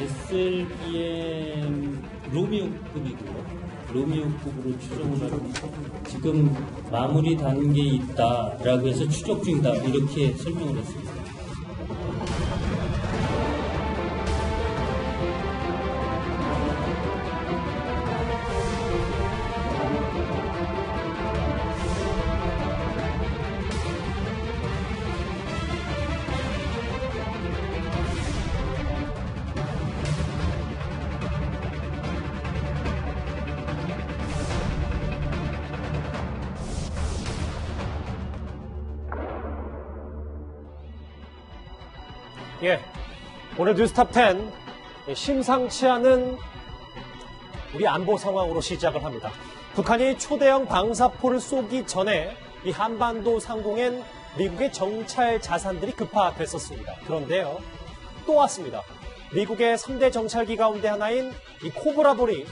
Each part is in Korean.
SLBM 로미오급이고요. 로미오급으로 추정을 하고 지금 마무리 단계에 있다라고 해서 추적 중이다 이렇게 설명을 했습니다. 예, 오늘 뉴스탑 10 심상치 않은 우리 안보 상황으로 시작을 합니다. 북한이 초대형 방사포를 쏘기 전에 이 한반도 상공엔 미국의 정찰 자산들이 급파됐었습니다. 그런데요, 또 왔습니다. 미국의 3대 정찰기 가운데 하나인 이 코브라볼이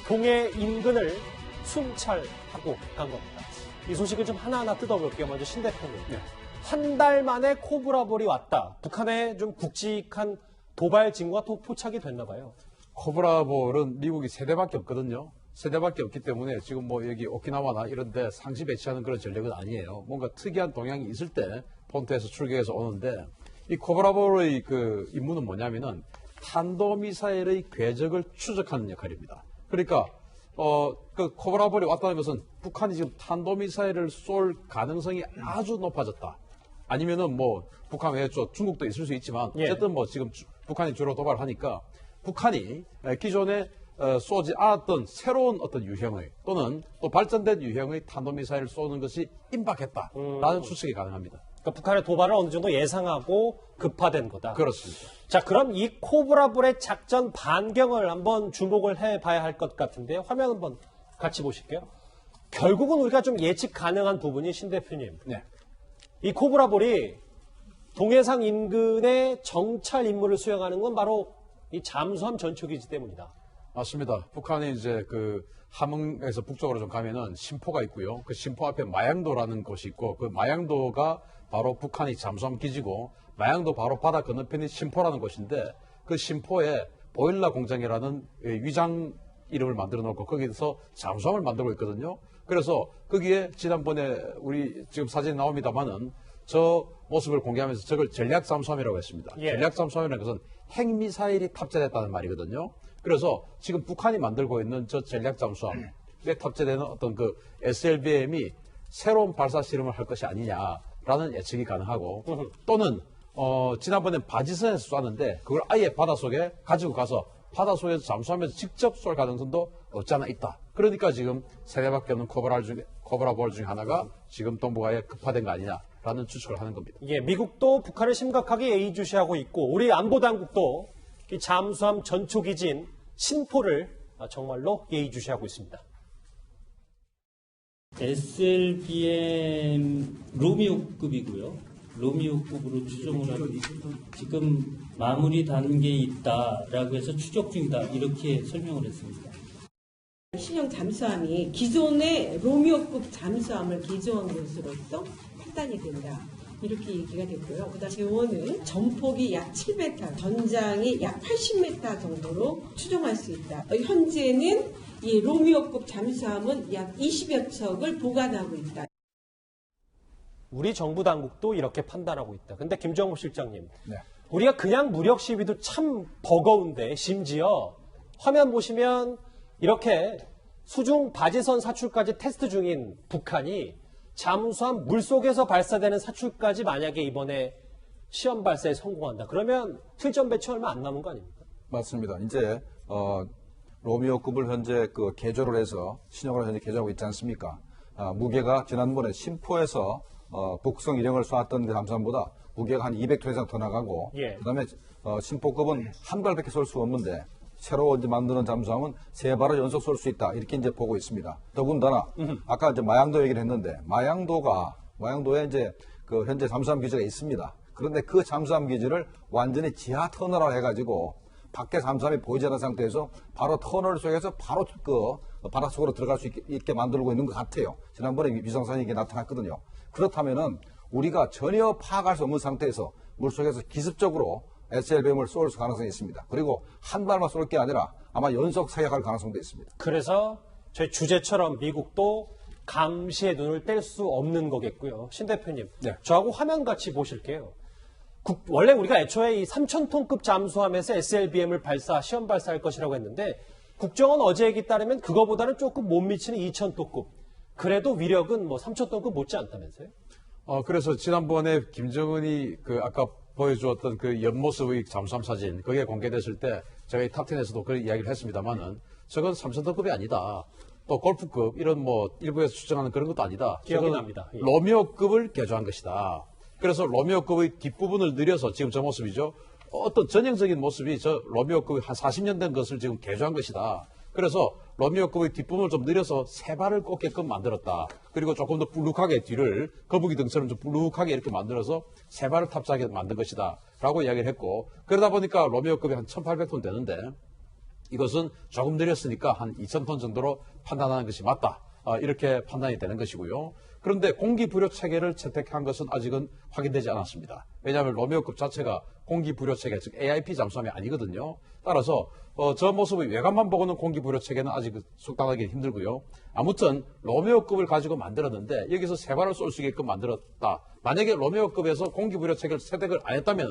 동해 인근을 순찰하고 간 겁니다. 이 소식을 좀 하나하나 뜯어볼게요. 먼저 신 대표님. 네. 한 달 만에 코브라볼이 왔다. 북한의 좀 굵직한 도발 징후가 또 포착이 됐나 봐요. 코브라볼은 미국이 3대밖에 없거든요. 3대밖에 없기 때문에 지금 뭐 여기 오키나와나 이런 데 상시 배치하는 그런 전력은 아니에요. 뭔가 특이한 동향이 있을 때 폰트에서 출격해서 오는데, 이 코브라볼의 그 임무는 뭐냐면은 탄도미사일의 궤적을 추적하는 역할입니다. 그러니까 그 코브라볼이 왔다는 것은 북한이 지금 탄도미사일을 쏠 가능성이 아주 높아졌다. 아니면은 뭐 북한 외에 중국도 있을 수 있지만 어쨌든 뭐 지금 북한이 주로 도발하니까 북한이 기존에 쏘지 않았던 새로운 어떤 유형의 또는 또 발전된 유형의 탄도미사일을 쏘는 것이 임박했다라는 추측이 가능합니다. 그러니까 북한의 도발을 어느 정도 예상하고 급파된 거다. 그렇습니다. 자, 그럼 이 코브라볼의 작전 반경을 한번 주목을 해봐야 할 것 같은데요. 화면 한번 같이 보실게요. 결국은 우리가 좀 예측 가능한 부분이 신 대표님. 네. 이 코브라볼이 동해상 인근의 정찰 임무를 수행하는 건 바로 이 잠수함 전초기지 때문이다. 맞습니다. 북한이 이제 그 함흥에서 북쪽으로 좀 가면은 심포가 있고요. 그 심포 앞에 마양도라는 곳이 있고, 그 마양도가 바로 북한이 잠수함 기지고, 마양도 바로 바다 건너편이 심포라는 곳인데, 그 심포에 보일러 공장이라는 위장 이름을 만들어 놓고 거기서 잠수함을 만들고 있거든요. 그래서 거기에 지난번에 우리 지금 사진 나옵니다만은 저 모습을 공개하면서 저걸 전략 잠수함이라고 했습니다. 전략 잠수함이라는 것은 핵미사일이 탑재됐다는 말이거든요. 그래서 지금 북한이 만들고 있는 저 전략 잠수함에 탑재되는 어떤 그 SLBM이 새로운 발사 실험을 할 것이 아니냐라는 예측이 가능하고, 또는 지난번에 바지선에서 쐈는데 그걸 아예 바닷속에 가지고 가서 바닷속에서 잠수하면서 직접 쏠 가능성도 없지 않아 있다. 그러니까 지금 3대밖에 없는 코브라볼 중에 하나가 지금 동북아에 급파된 거 아니냐라는 추측을 하는 겁니다. 예, 미국도 북한을 심각하게 예의주시하고 있고, 우리 안보당국도 이 잠수함 전초기지인 신포를 정말로 예의주시하고 있습니다. SLBM 로미오급이고요. 로미오급으로 추정을 하고 지금 마무리 단계에 있다라고 해서 추적 중이다 이렇게 설명을 했습니다. 신형 잠수함이 기존의 로미오급 잠수함을 개조한 것으로서 판단이 된다. 이렇게 얘기가 됐고요. 그다음 재원은 전폭이 약 7m, 전장이 약 80m 정도로 추정할 수 있다. 현재는 이 로미오급 잠수함은 약 20여 척을 보관하고 있다. 우리 정부 당국도 이렇게 판단하고 있다. 근데 김정국 실장님, 네. 우리가 그냥 무력 시위도 참 버거운데, 심지어 화면 보시면 이렇게 수중 바지선 사출까지 테스트 중인 북한이 잠수함 물속에서 발사되는 사출까지 만약에 이번에 시험 발사에 성공한다. 그러면 실전 배치 얼마 안 남은 거 아닙니까? 맞습니다. 이제 로미오급을 현재 그 개조를 해서 신형으로 현재 개조하고 있지 않습니까? 무게가 지난번에 심포에서 북성 일형을 쏘았던 그 잠수함보다 무게가 한 200톤 이상 더 나가고, 그다음에 심포급은 한 발밖에 쏠 수 없는데 새로 이제 만드는 잠수함은 3발을 연속 쏠 수 있다, 이렇게 이제 보고 있습니다. 더군다나 아까 이제 마양도 얘기를 했는데, 마양도에 이제 그 현재 잠수함 기지가 있습니다. 그런데 그 잠수함 기지를 완전히 지하 터널화 해가지고 밖에 잠수함이 보이지 않는 상태에서 바로 터널 속에서 바로 그 바닷속으로 들어갈 수 있게 만들고 있는 것 같아요. 지난번에 위성사진이 이게 나타났거든요. 그렇다면은 우리가 전혀 파악할 수 없는 상태에서 물속에서 기습적으로 SLBM을 쏠 가능성이 있습니다. 그리고 한 발만 쏠 게 아니라 아마 연속 사격할 가능성도 있습니다. 그래서 저희 주제처럼 미국도 감시의 눈을 뗄 수 없는 거겠고요. 신 대표님, 네. 저하고 화면 같이 보실게요. 원래 우리가 애초에 이 3,000톤급 잠수함에서 SLBM을 시험 발사할 것이라고 했는데 국정원 어제 얘기 따르면 그거보다는 조금 못 미치는 2,000톤급. 그래도 위력은 뭐 3,000톤급 못지 않다면서요? 그래서 지난번에 김정은이 아까 보여주었던 그 옆모습의 잠수함 사진, 그게 공개됐을 때 제가 이 탑10에서도 그런 이야기를 했습니다만은 저건 3,000톤급이 아니다. 또 골프급 이런 뭐 일부에서 추정하는 그런 것도 아니다. 기억이 저건 납니다. 예. 로미오급을 개조한 것이다. 그래서 로미오급의 뒷부분을 늘려서 지금 저 모습이죠. 어떤 전형적인 모습이 저 로미오급의 한 40년 된 것을 지금 개조한 것이다. 그래서 로미오급의 뒷부분을 좀 늘려서 세 발을 꽂게끔 만들었다. 그리고 조금 더 불룩하게 뒤를 거북이 등처럼 좀 불룩하게 이렇게 만들어서 세 발을 탑재하게 만든 것이다. 라고 이야기를 했고, 그러다 보니까 로미오급이 한 1,800톤 되는데 이것은 조금 늘렸으니까 한 2,000톤 정도로 판단하는 것이 맞다. 이렇게 판단이 되는 것이고요. 그런데 공기부료 체계를 채택한 것은 아직은 확인되지 않았습니다. 왜냐하면 로미오급 자체가 공기부료 체계, 즉 AIP 잠수함이 아니거든요. 따라서 저 모습의 외관만 보고는 공기부료 체계는 아직 숙달하기 힘들고요. 아무튼 로미오급을 가지고 만들었는데 여기서 세 발을 쏠 수 있게끔 만들었다. 만약에 로미오급에서 공기부료 체계를 채택을 안 했다면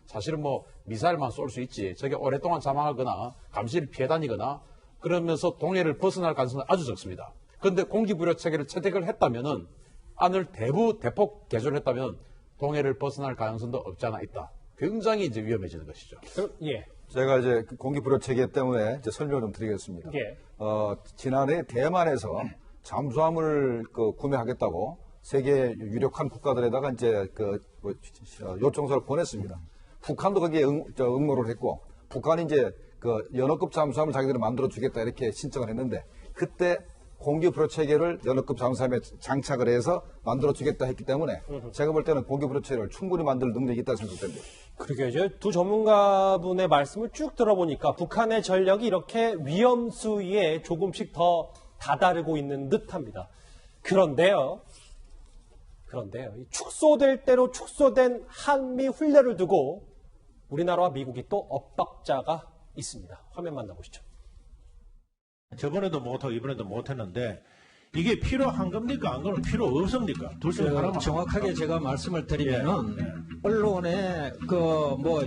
사실은 뭐 미사일만 쏠 수 있지, 저게 오랫동안 잠항하거나 감시를 피해 다니거나 그러면서 동해를 벗어날 가능성은 아주 적습니다. 그런데 공기부료 체계를 채택을 했다면은 안을 대폭 개조를 했다면 동해를 벗어날 가능성도 없지 않아 있다. 굉장히 이제 위험해지는 것이죠. 예. 제가 이제 공기부료 체계 때문에 이제 설명을 좀 드리겠습니다. 예. 지난해 대만에서 잠수함을 구매하겠다고 세계 유력한 국가들에다가 이제 요청서를 보냈습니다. 북한도 거기에 응모를 했고, 북한이 이제 연어급 잠수함을 자기들이 만들어 주겠다 이렇게 신청을 했는데, 그때 공기부료 체계를 연어급 잠수함에 장착을 해서 만들어 주겠다 했기 때문에 제가 볼 때는 공기부료 체계를 충분히 만들 능력이 있다고 생각됩니다. 그러게요. 이제 두 전문가분의 말씀을 쭉 들어보니까 북한의 전력이 이렇게 위험 수위에 조금씩 더 다다르고 있는 듯합니다. 그런데요. 이 축소될 대로 축소된 한미 훈련을 두고 우리나라와 미국이 또 엇박자가 있습니다. 화면 만나보시죠. 저번에도 못하고 이번에도 못했는데 이게 필요한 겁니까? 안 그러면 필요 없습니까? 둘 중에 하나만. 정확하게 제가 말씀을 드리면은 언론에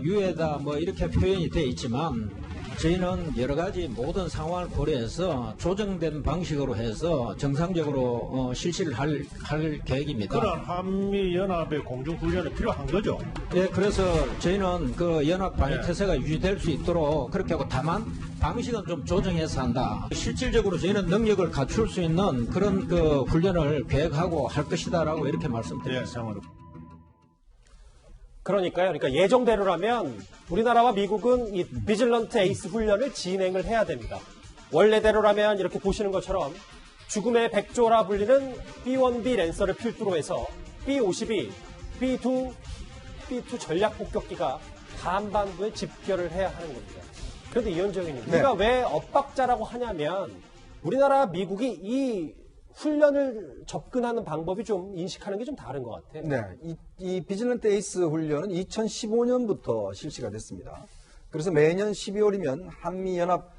유해다 이렇게 표현이 돼 있지만 저희는 여러 가지 모든 상황을 고려해서 조정된 방식으로 해서 정상적으로 실시를 할 계획입니다. 그런 한미연합의 공중훈련이 필요한 거죠? 네, 그래서 저희는 그 연합 방위 태세가 유지될 수 있도록 그렇게 하고, 다만 방식은 좀 조정해서 한다. 실질적으로 저희는 능력을 갖출 수 있는 그런 훈련을 계획하고 할 것이다라고 이렇게 말씀드립니다. 그러니까 예정대로라면 우리나라와 미국은 이 비질런트 에이스 훈련을 진행을 해야 됩니다. 원래대로라면 이렇게 보시는 것처럼 죽음의 백조라 불리는 B-1B 랜서를 필두로 해서 B-52, B-2 전략 폭격기가 한반도에 집결을 해야 하는 겁니다. 그런데 이현주 의원님, 우리가 왜 엇박자라고 하냐면 우리나라와 미국이 이 훈련을 접근하는 방법이 좀 인식하는 게 좀 다른 것 같아요. 네, 이 비질런트 에이스 훈련은 2015년부터 실시가 됐습니다. 그래서 매년 12월이면 한미연합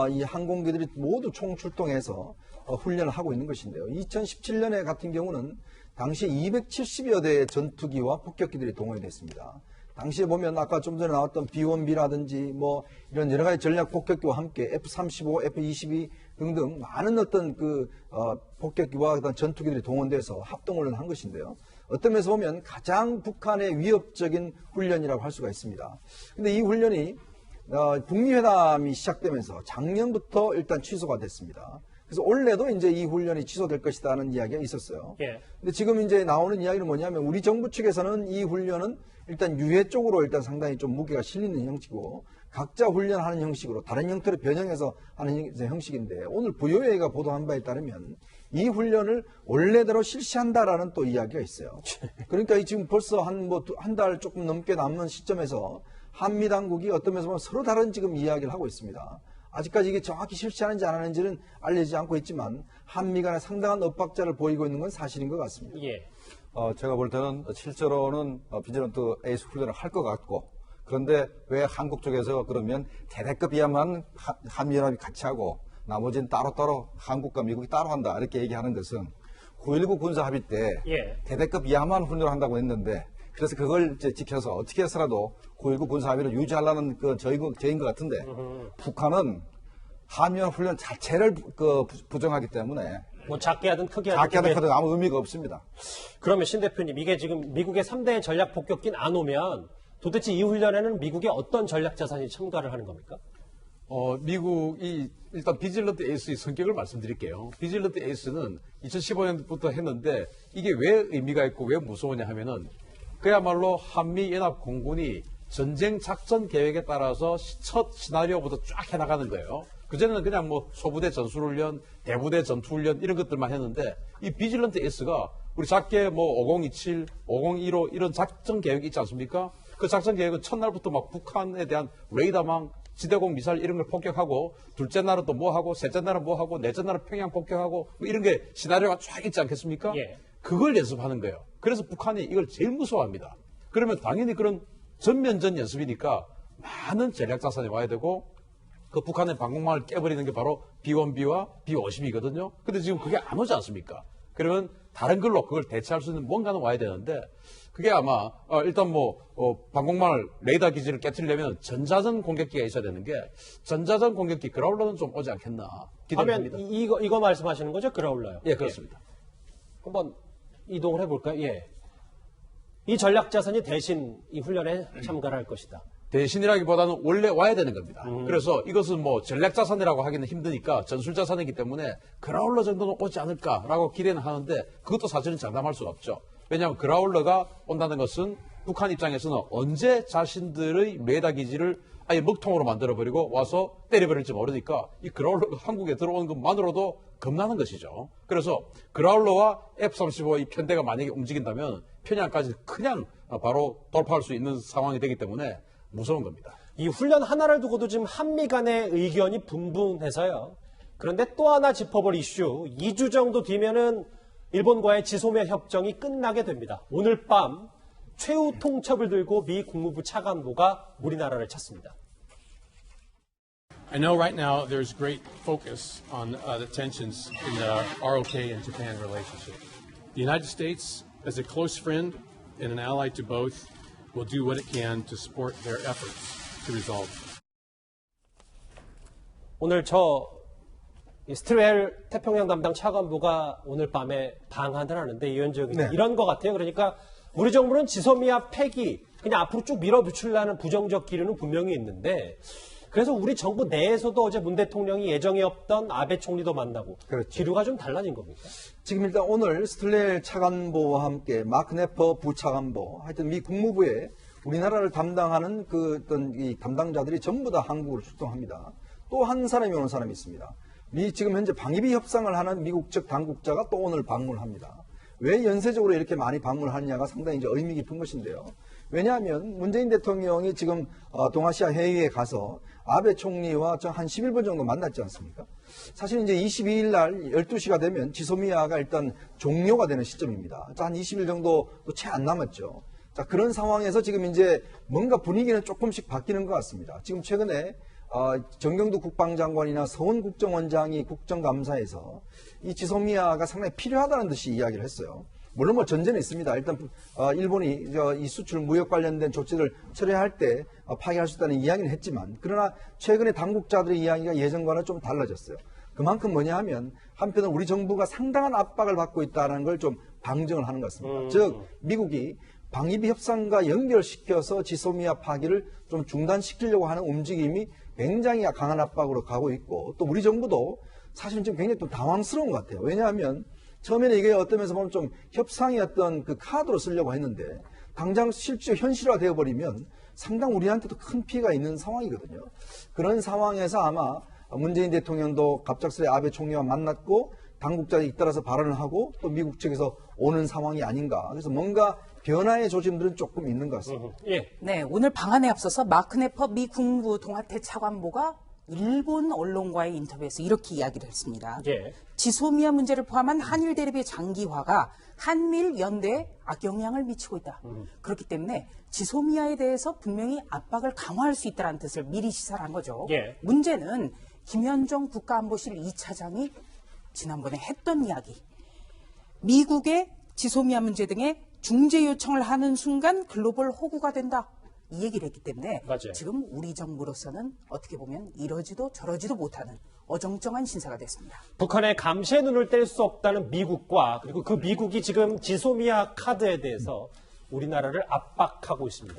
이 항공기들이 모두 총출동해서 훈련을 하고 있는 것인데요. 2017년에 같은 경우는 당시 270여 대의 전투기와 폭격기들이 동원이 됐습니다. 당시에 보면 아까 좀 전에 나왔던 B-1B라든지 이런 여러 가지 전략 폭격기와 함께 F-35, F-22 등등 많은 어떤 폭격기와 어떤 전투기들이 동원돼서 합동훈련을 한 것인데요. 어떤 면에서 보면 가장 북한의 위협적인 훈련이라고 할 수가 있습니다. 근데 이 훈련이 북미 회담이 시작되면서 작년부터 일단 취소가 됐습니다. 그래서 올해도 이제 이 훈련이 취소될 것이다는 이야기가 있었어요. 근데 지금 이제 나오는 이야기는 뭐냐면 우리 정부 측에서는 이 훈련은 일단 유해 쪽으로 일단 상당히 좀 무게가 실리는 형식이고 각자 훈련하는 형식으로 다른 형태로 변형해서 하는 형식인데, 오늘 부여회가 보도한 바에 따르면 이 훈련을 원래대로 실시한다라는 또 이야기가 있어요. 그러니까 지금 벌써 한 달 조금 넘게 남은 시점에서 한미 당국이 어떤 면에서 보면 서로 다른 지금 이야기를 하고 있습니다. 아직까지 이게 정확히 실시하는지 안 하는지는 알려지지 않고 있지만 한미 간에 상당한 엇박자를 보이고 있는 건 사실인 것 같습니다. 제가 볼 때는 실제로는 비질런트 에이스 훈련을 할 것 같고, 그런데 왜 한국 쪽에서 그러면 대대급이야만 한미연합이 같이 하고 나머지는 따로따로 한국과 미국이 따로 한다 이렇게 얘기하는 것은 9.19 군사합의 때 예. 대대급 이하만 훈련을 한다고 했는데 그래서 그걸 이제 지켜서 어떻게 해서라도 9.19 군사합의를 유지하려는 그 저인 것 같은데 북한은 한미연합 훈련 자체를 부정하기 때문에 뭐 작게 하든 크게 하든 작게 하든 크든 아무 의미가 없습니다. 그러면 신 대표님, 이게 지금 미국의 3대 전략 폭격기는 안 오면 도대체 이 훈련에는 미국의 어떤 전략 자산이 첨가를 하는 겁니까? 미국이 일단 비질런트 에이스의 성격을 말씀드릴게요. 비질런트 에이스는 2015년부터 했는데 이게 왜 의미가 있고 왜 무서우냐 하면은 그야말로 한미연합 공군이 전쟁 작전 계획에 따라서 첫 시나리오부터 쫙 해나가는 거예요. 그전에는 그냥 뭐 소부대 전술훈련, 대부대 전투훈련 이런 것들만 했는데 이 비질런트 에이스가 우리 작게 뭐 5027, 5015 이런 작전 계획이 있지 않습니까? 그 작전 계획은 첫날부터 막 북한에 대한 레이더망, 지대공 미사일 이런 걸 폭격하고 둘째 날은 또 뭐 하고 셋째 날은 뭐 하고 넷째 날은 평양 폭격하고 뭐 이런 게 시나리오가 쫙 있지 않겠습니까? 예. 그걸 연습하는 거예요. 그래서 북한이 이걸 제일 무서워합니다. 그러면 당연히 그런 전면전 연습이니까 많은 전략 자산이 와야 되고 그 북한의 방공망을 깨버리는 게 바로 B-1B와 B-50이거든요. 근데 지금 그게 안 오지 않습니까? 그러면 다른 걸로 그걸 대체할 수 있는 뭔가는 와야 되는데 그게 아마 일단 방공망을 레이더 기지를 깨트리려면 전자전 공격기가 있어야 되는 게 전자전 공격기 그라울러는 좀 오지 않겠나 기대됩니다. 하면 이거 말씀하시는 거죠? 그라울러요. 예, 그렇습니다. 한번 이동을 해볼까요? 예. 이 전략 자산이 대신 이 훈련에 참가를 할 것이다. 대신이라기보다는 원래 와야 되는 겁니다. 그래서 이것은 뭐 전략 자산이라고 하기는 힘드니까 전술 자산이기 때문에 그라울러 정도는 오지 않을까라고 기대는 하는데 그것도 사실은 장담할 수가 없죠. 왜냐하면 그라울러가 온다는 것은 북한 입장에서는 언제 자신들의 레이더 기지를 아예 먹통으로 만들어버리고 와서 때려버릴지 모르니까 이 그라울러가 한국에 들어오는 것만으로도 겁나는 것이죠. 그래서 그라울러와 F-35 이 편대가 만약에 움직인다면 평양까지 그냥 바로 돌파할 수 있는 상황이 되기 때문에 무서운 겁니다. 이 훈련 하나를 두고도 지금 한미 간의 의견이 분분해서요. 그런데 또 하나 짚어볼 이슈, 2주 정도 뒤면은 일본과의 지소미아 협정이 끝나게 됩니다. 오늘 밤 최후 통첩을 들고 미 국무부 차관보가 우리나라를 찾습니다. I know right now there's great focus on the tensions in the ROK and Japan relationship. The United States, as a close friend and an ally to both, will do what it can to support their efforts to resolve. 오늘 스트웰 태평양 담당 차관보가 오늘 밤에 방한을 하는데 이현정 네. 이런 것 같아요. 그러니까 우리 정부는 지소미아 폐기 그냥 앞으로 쭉 밀어붙이려는 부정적 기류는 분명히 있는데 그래서 우리 정부 내에서도 어제 문 대통령이 예정에 없던 아베 총리도 만나고 그렇죠. 기류가 좀 달라진 겁니까? 지금 일단 오늘 스틀렐 차관보와 함께 마크 네퍼 부차관보, 하여튼 미 국무부에 우리나라를 담당하는 이 담당자들이 전부 다 한국으로 출동합니다. 또 한 사람이 오는 사람이 있습니다. 지금 현재 방위비 협상을 하는 미국 측 당국자가 또 오늘 방문합니다. 왜 연쇄적으로 이렇게 많이 방문하느냐가 상당히 이제 의미 깊은 것인데요. 왜냐하면 문재인 대통령이 지금 동아시아 회의에 가서 아베 총리와 한 11분 정도 만났지 않습니까? 사실 이제 22일 날 12시가 되면 지소미아가 일단 종료가 되는 시점입니다. 한 20일 정도 채 안 남았죠. 자, 그런 상황에서 지금 이제 뭔가 분위기는 조금씩 바뀌는 것 같습니다. 지금 최근에 정경두 국방장관이나 서훈 국정원장이 국정감사에서 이 지소미아가 상당히 필요하다는 듯이 이야기를 했어요. 물론 뭐 전제는 있습니다. 일단 일본이 이 수출 무역 관련된 조치를 철회할 때 파기할 수 있다는 이야기는 했지만 그러나 최근에 당국자들의 이야기가 예전과는 좀 달라졌어요. 그만큼 뭐냐 하면 한편은 우리 정부가 상당한 압박을 받고 있다는 걸 좀 방증을 하는 것 같습니다. 즉 미국이 방위비 협상과 연결시켜서 지소미아 파기를 좀 중단시키려고 하는 움직임이 굉장히 강한 압박으로 가고 있고 또 우리 정부도 사실은 지금 굉장히 좀 당황스러운 것 같아요. 왜냐하면 처음에는 이게 어떤 면에서 보면 좀 협상의 어떤 그 카드로 쓰려고 했는데 당장 실제 현실화되어 버리면 상당 우리한테도 큰 피해가 있는 상황이거든요. 그런 상황에서 아마 문재인 대통령도 갑작스레 아베 총리와 만났고 당국자에 잇따라서 발언을 하고 또 미국 측에서 오는 상황이 아닌가. 그래서 뭔가 변화의 조짐들은 조금 있는 것 같습니다. 예. 네, 오늘 방안에 앞서서 마크 네퍼 미 국무부 동아태 차관보가 일본 언론과의 인터뷰에서 이렇게 이야기를 했습니다. 예. 지소미아 문제를 포함한 한일 대립의 장기화가 한미일 연대에 악영향을 미치고 있다. 그렇기 때문에 지소미아에 대해서 분명히 압박을 강화할 수 있다는 뜻을 미리 시사를 한 거죠. 예. 문제는 김현정 국가안보실 2차장이 지난번에 했던 이야기. 미국의 지소미아 문제 등의 중재 요청을 하는 순간 글로벌 호구가 된다. 이 얘기를 했기 때문에 맞아요. 지금 우리 정부로서는 어떻게 보면 이러지도 저러지도 못하는 어정쩡한 신사가 됐습니다. 북한의 감시의 눈을 뗄 수 없다는 미국과 그리고 그 미국이 지금 지소미아 카드에 대해서 우리나라를 압박하고 있습니다.